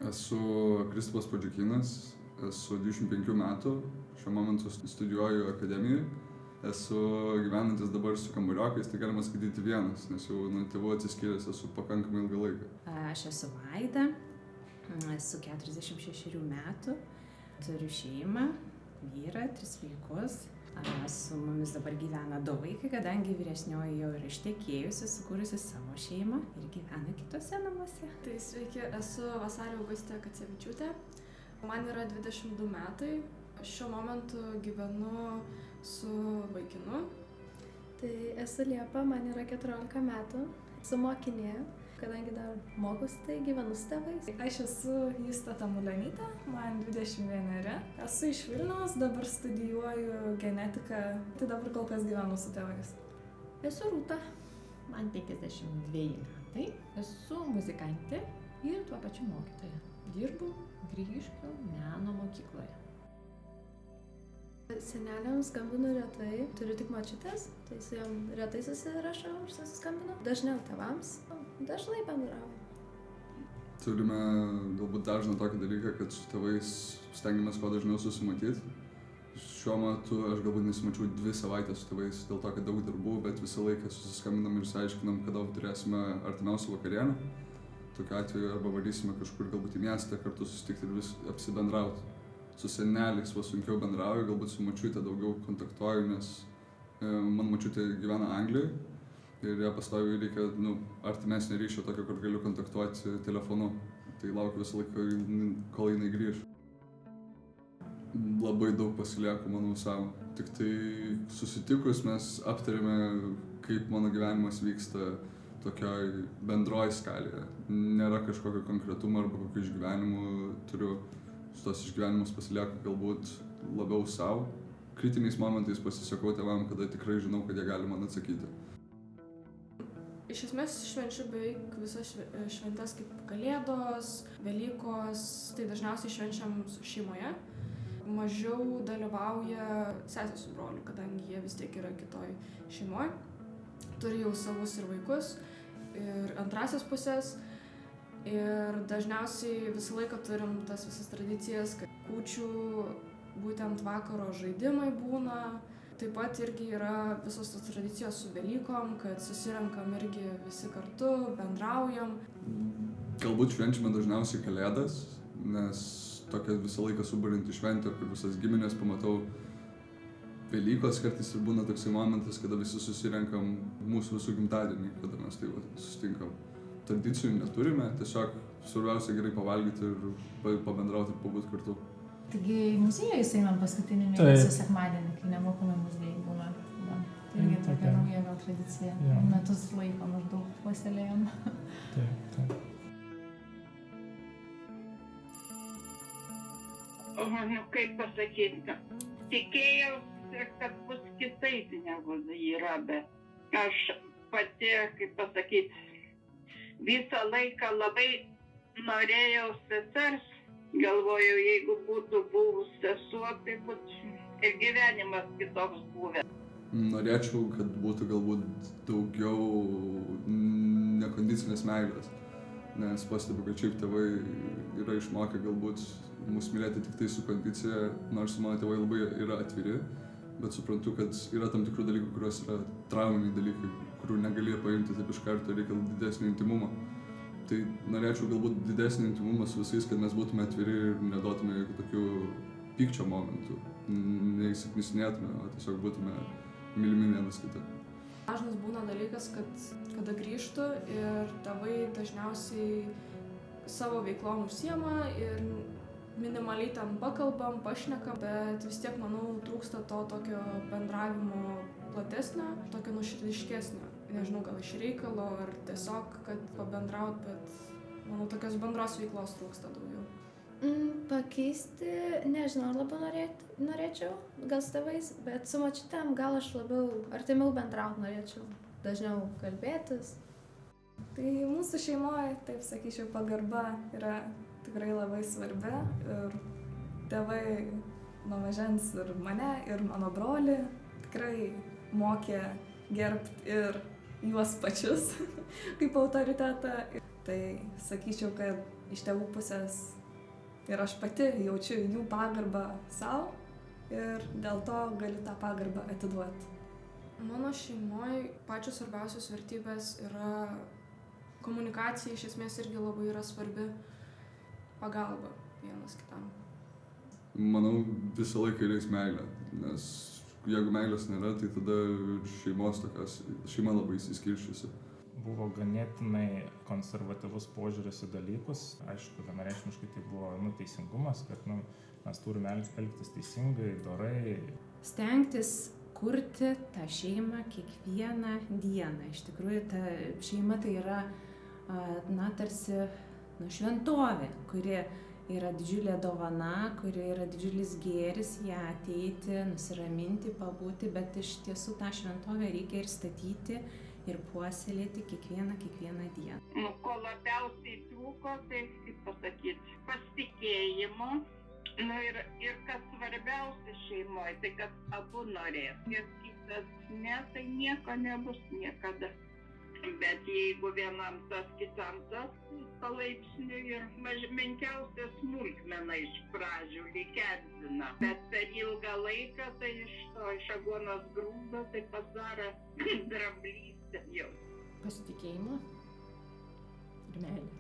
Esu Kristupas Padžiukynas, esu 25 metų, šiuo momentu studijuoju akademijoje. Esu gyvenantis dabar su kambariokais, tai galima skaityti vienas, nes jau nuo tėvų atsiskyręs esu pakankamai ilgą laiką. Aš esu Vaida, esu 46 metų, turiu šeimą, vyrą, 3 vaikus. Su mumis dabar gyvena 2 vaikai, kadangi vyresnioji jau yra ištekėjusi, sukūrusi savo šeimą ir gyvena kitose namuose. Tai sveiki, esu Vasarė Augustė Kacevičiūtė, man yra 22 metai, šiuo momentu gyvenu su vaikinu. Tai esu Liepa, man yra 14 metų, esu mokinė, kadangi dar mokusi, tai gyvenu su tėvais. Aš esu Justė Tamulionytė, man 21, esu iš Vilniaus, dabar studijuoju genetiką, tai dabar kol kas gyvenu su tėvais. Esu Rūta. Man 52 metai, esu muzikantė ir tuo pačiu mokytoja. Dirbu Grigiškių meno mokykloje. Seneliams skambinu retai, turiu tik močiutės, tai su jom retai susirašau ir susiskambinu. Dažniau tėvams, dažnai bendrauju. Turime galbūt dažną tokį dalyką, kad su tėvais stengiamės kuo dažniau susimatyti. Šiuo metu aš galbūt nesimačiau 2 savaitės su tėvais dėl to, kad daug darbų, bet visą laiką susiskambinam ir išsiaiškinam, kada turėsime artimiausią vakarienę. Tokiu atveju arba varysime kažkur galbūt į miestą kartu susitikti ir vis apsibendrauti. Su seneliais sunkiau bendrauju, galbūt su močiute daugiau kontaktuoju, nes man močiutė gyvena Anglijoje ir ją pastoviai reikia artimesnio ryšio tokio, kur galiu kontaktuoti telefonu. Tai laukiu visą laiką, kol jinai grįš. Labai daug pasilieku, manau, savo. Tik tai susitikus mes aptarėme, kaip mano gyvenimas vyksta tokioj bendroj skalėje. Nėra kažkokio konkretumo arba kokių išgyvenimų turiu. Tos išgyvenimus pasilieku galbūt labiau savo. Kritiniais momentais pasisakau tėvam, kada tikrai žinau, kad jie gali man atsakyti. Iš esmės švenčiu beveik visas šventes kaip Kalėdos, Velykos, tai dažniausiai švenčiam šeimoje. Mažiau dalyvauja sesė su broliu, kadangi jie vis tiek yra kitoj šeimoje. Turi jau savus ir vaikus, ir antrasias pusės. Ir dažniausiai visą laiką turim tas visas tradicijas, kad kūčių būtent vakaro žaidimai būna. Taip pat irgi yra visos tos tradicijos su Velykom, kad susirenkam irgi visi kartu, bendraujam. Galbūt švenčiame dažniausiai Kalėdas, nes tokia visą laiką suburianti šventė, kur visas giminės pamatau. Velykos kartais ir būna toksai momentas, kada visi susirenkam mūsų visų gimtadienį, kada mes tai susitinkam. Tradicijų neturime, tiesiog svarbiausia gerai pavalgyti ir pabendrauti ir pabūti kartu. Taigi muziejus einam paskutinį mėnesio sekmadienį, kai nemokami muziejai būna. Tai irgi tokia nauja gal tradicija. Metus laiko maždaug puoselėjam. Taip. Kaip pasakyti, tikėjausi, kad bus kitaip negu yra, bet aš pati, kaip pasakyti, visą laiką labai norėjau sesers, galvojau, jeigu būtų buvus sesuo, tai būtų ir gyvenimas kitoks buvęs. Norėčiau, kad būtų galbūt daugiau nekondicinės meilės, nes pastebiu, kad šiaip tėvai yra išmokę galbūt mus mylėti tik tai su kondicija, nors mano tėvai labai yra atviri, bet suprantu, kad yra tam tikrų dalykų, kurios yra trauminiai dalykai, kurių negali paimti taip iš karto, reikia didesnio intimumo. Tai norėčiau galbūt didesnį intimumą su visais, kad mes būtume atviri ir neduotume jokių tokių pykčio momentų, neįsiknisinėtume, o tiesiog būtume mylimi vienas kitą. Dažnas būna dalykas, kad kada grįžtu ir tėvai dažniausiai savo veiklom užsiema ir minimaliai ten pakalbam, pašnekam, bet vis tiek, manau, trūksta to tokio bendravimo platesnio, tokio nuoširdiškesnio. Nežinau, gal iš reikalo ar tiesiog, kad pabendraut, bet manau, tokios bendros veiklos trūksta daugiau. Pakeisti, nežinau, labiau norėčiau, gal su tėvais, bet su močiutėm gal aš labiau artimiau bendraut norėčiau, dažniau kalbėtis. Tai mūsų šeimoje, taip sakyčiau, pagarba yra tikrai labai svarbi ir tėvai nuo mažens ir mane, ir mano brolį tikrai mokė gerbti ir juos pačius kaip autoritetą. Tai sakyčiau, kad iš tėvų pusės ir aš pati jaučiu jų pagarbą savo ir dėl to galiu tą pagarbą atiduoti. Mano šeimoje pačios svarbiausios vertybės yra komunikacija, iš esmės irgi labai yra svarbi, pagalba vienas kitam. Manau, visą laiką reis meilė, nes jeigu meilės nėra, tai tada šeima labai įsiskirščiusi. Buvo ganėtinai konservatyvus požiūris į dalykus. Aišku, vienareikšmiškai tai buvo teisingumas, kad mes turime elgtis teisingai, dorai. Stengtis kurti tą šeimą kiekvieną dieną. Iš tikrųjų, ta šeima tai yra tarsi šventovė, kuri yra didžiulė dovana, kuri yra didžiulis gėris ją ateiti, nusiraminti, pabūti, bet iš tiesų tą šventovę reikia ir statyti, ir puoselėti kiekvieną dieną. Ko labiausiai trūko, tai, kaip pasakyti, pasitikėjimo. Ir kas svarbiausia šeimoje, tai kad abu norės. Ir kitas ne, tai nieko nebus niekada. Bet jeigu vienam tas, kitam tas, palaipsniui ir menkiausia smulkmena iš pradžių lyg-erzina. Bet per ilgą laiką tai iš aguonos grūdo tai pasidaro dramblystė jau. Pasitikėjimo ir meilė.